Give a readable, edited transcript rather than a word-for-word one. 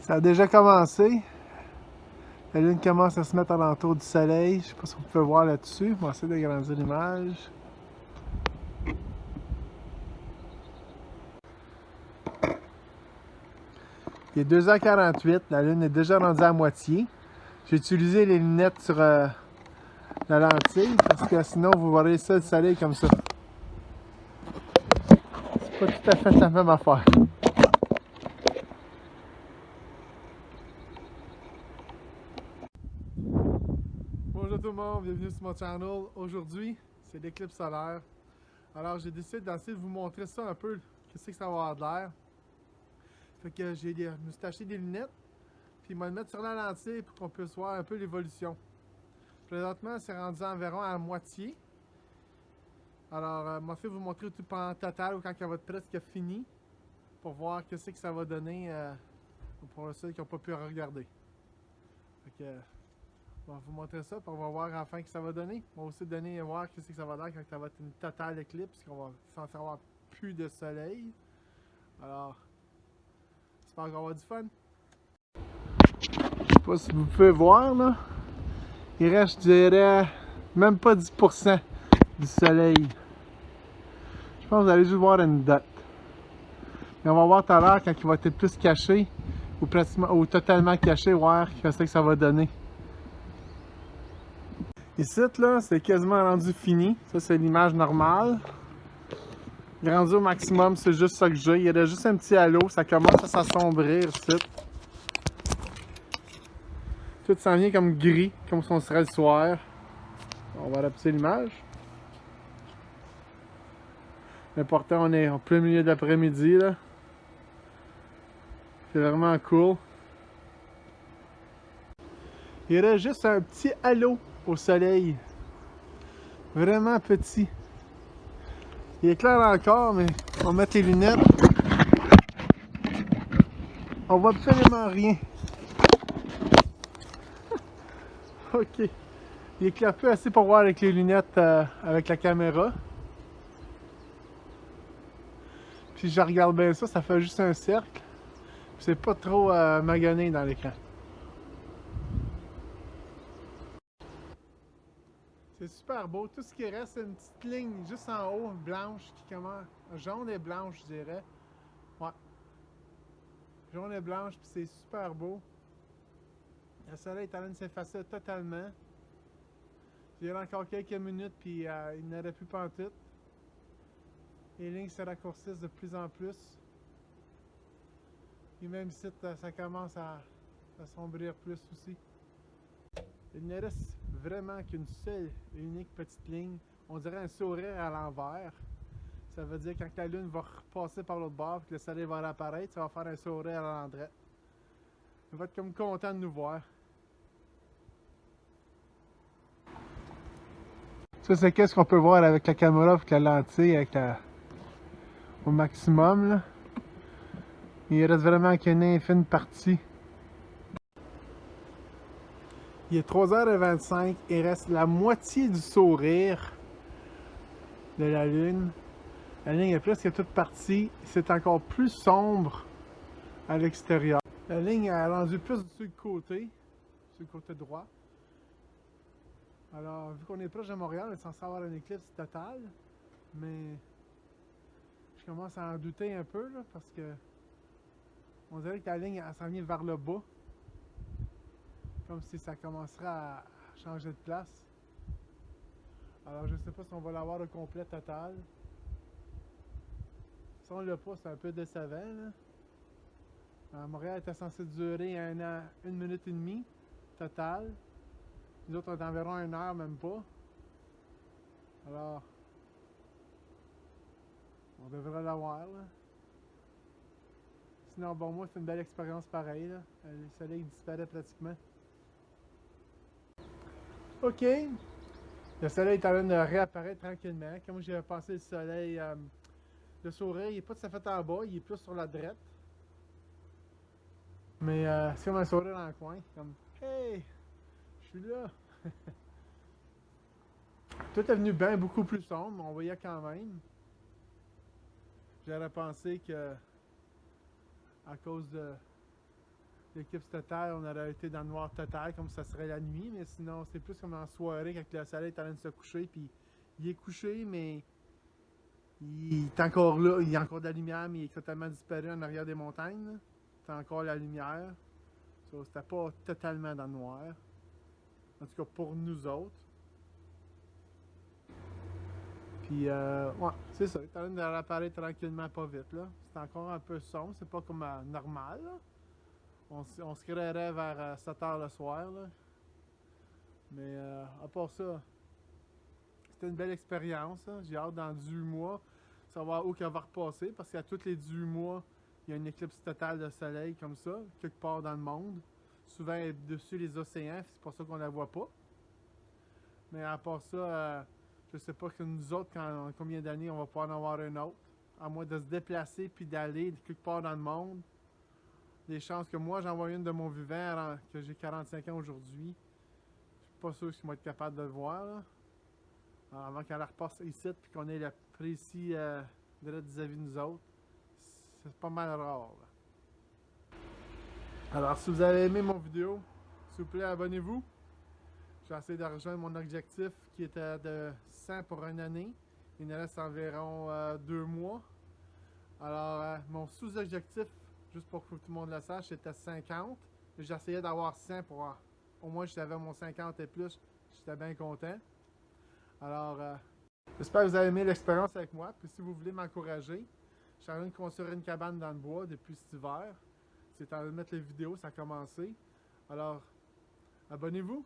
Ça a déjà commencé. La lune commence à se mettre alentour du soleil. Je sais pas si vous pouvez voir là-dessus. On va essayer d'agrandir l'image. Il est 2h48. La lune est déjà rendue à moitié. J'ai utilisé les lunettes sur la lentille parce que sinon vous verrez ça le soleil comme ça. C'est pas tout à fait la même affaire. Bonjour tout le monde, bienvenue sur mon channel. Aujourd'hui, c'est l'éclipse solaire. Alors j'ai décidé d'essayer de vous montrer ça un peu, qu'est-ce que ça va avoir de l'air. Fait que je me suis acheté des lunettes, puis je vais le mettre sur la lentille pour qu'on puisse voir un peu l'évolution. Présentement, c'est rendu environ à la moitié. Alors, je vais vous montrer tout en total ou quand elle va être presque fini pour voir qu'est-ce que ça va donner pour ceux qui n'ont pas pu regarder. Fait que, on va vous montrer ça, puis on va voir enfin que ça va donner. On va aussi donner voir qu'est-ce que ça va donner quand ça va être une totale éclipse, qu'on va censé avoir plus de soleil. Alors, j'espère qu'on va avoir du fun. Je sais pas si vous pouvez voir là. Il reste, je dirais, même pas 10% du soleil. Je pense que vous allez juste voir une dot. Mais on va voir tout à l'heure quand il va être plus caché ou pratiquement ou totalement caché, voir qu'est-ce que ça va donner. Ici, là, c'est quasiment rendu fini. Ça, c'est l'image normale. Rendu au maximum, c'est juste ça que j'ai. Il y a juste un petit halo, ça commence à s'assombrir ici. Tout s'en vient comme gris, comme si on serait le soir. On va rapetisser l'image. L'important, on est en plein milieu de l'après-midi, là. C'est vraiment cool. Il reste juste un petit halo au soleil. Vraiment petit. Il est clair encore, mais on va mettre les lunettes. On voit absolument rien. Ok. Il éclaire peu assez pour voir avec les lunettes avec la caméra. Puis je regarde bien ça, ça fait juste un cercle. C'est pas trop magané dans l'écran. C'est super beau. Tout ce qui reste, c'est une petite ligne juste en haut, blanche, qui commence. Jaune et blanche, je dirais. Ouais. Jaune et blanche, puis c'est super beau. Le soleil est en train de s'effacer totalement. Il y a encore quelques minutes, puis il n'aurait plus pantoute. Les lignes se raccourcissent de plus en plus. Et même ici, ça commence à s'assombrir plus aussi. Il ne reste vraiment qu'une seule et unique petite ligne. On dirait un sourire à l'envers. Ça veut dire quand la lune va repasser par l'autre bord et que le soleil va réapparaître, ça va faire un sourire à l'endroit. Il va être comme content de nous voir. Ça, c'est qu'est-ce qu'on peut voir avec la caméra avec la lentille au maximum. Là. Il reste vraiment qu'une infime partie. Il est 3h25, il reste la moitié du sourire de la lune. La ligne est presque toute partie. C'est encore plus sombre à l'extérieur. La ligne a rendu plus sur le côté droit. Alors, vu qu'on est proche de Montréal, on est censé avoir une éclipse totale. Mais je commence à en douter un peu là, parce que on dirait que la ligne s'en vient vers le bas. Comme si ça commencerait à changer de place. Alors je sais pas si on va l'avoir au complet total. Si on l'a pas, c'est un peu décevant. Là. Montréal était censé durer 1 minute et demie total. Nous autres, on est environ 1 heure, même pas. Alors, on devrait l'avoir. Sinon, bon, moi, c'est une belle expérience pareille. Là. Le soleil disparaît pratiquement. Ok. Le soleil est en train de réapparaître tranquillement. Comme j'ai passé le soleil, le sourire, il n'est pas tout à fait en bas, il est plus sur la droite. Mais c'est comme un sourire dans le coin, comme hey, je suis là. Tout est venu bien beaucoup plus sombre, on voyait quand même. J'aurais pensé que à cause de l'éclipse totale, on aurait été dans le noir total, comme ça serait la nuit, mais sinon, c'est plus comme en soirée, quand le soleil est en train de se coucher, puis il est couché, mais il est encore là, il y a encore de la lumière, mais il est totalement disparu en arrière des montagnes. C'est encore la lumière. So, c'était pas totalement dans le noir. En tout cas, pour nous autres. Puis, ouais, c'est ça. Il est en train de réapparaître tranquillement, pas vite, là. C'est encore un peu sombre, c'est pas comme normal, là. On se créerait vers 7 h le soir, là. Mais, à part ça, c'était une belle expérience, hein. J'ai hâte dans 18 mois savoir où qu'elle va repasser, parce qu'à tous les 18 mois, il y a une éclipse totale de soleil comme ça, quelque part dans le monde. Souvent, elle est dessus les océans, c'est pour ça qu'on la voit pas. Mais à part ça, je sais pas que nous autres, combien d'années on va pouvoir en avoir une autre. À moins de se déplacer puis d'aller quelque part dans le monde. Les chances que moi j'en vois une de mon vivant, que j'ai 45 ans aujourd'hui, je suis pas sûr que je vais être capable de le voir, là. Alors, avant qu'elle repasse ici puis qu'on ait le précis vis-à-vis de nous autres. C'est pas mal rare, là. Alors, si vous avez aimé mon vidéo, s'il vous plaît, abonnez-vous. J'ai essayé de rejoindre mon objectif qui était de 100 pour une année. Il nous reste environ 2 mois. Alors, mon sous-objectif, juste pour que tout le monde le sache, c'était 50. J'essayais d'avoir 100 pour au moins j'avais mon 50 et plus. J'étais bien content. Alors, j'espère que vous avez aimé l'expérience avec moi. Puis si vous voulez m'encourager, je suis en train de construire une cabane dans le bois depuis cet hiver. C'est en train de mettre les vidéos, ça a commencé. Alors, abonnez-vous!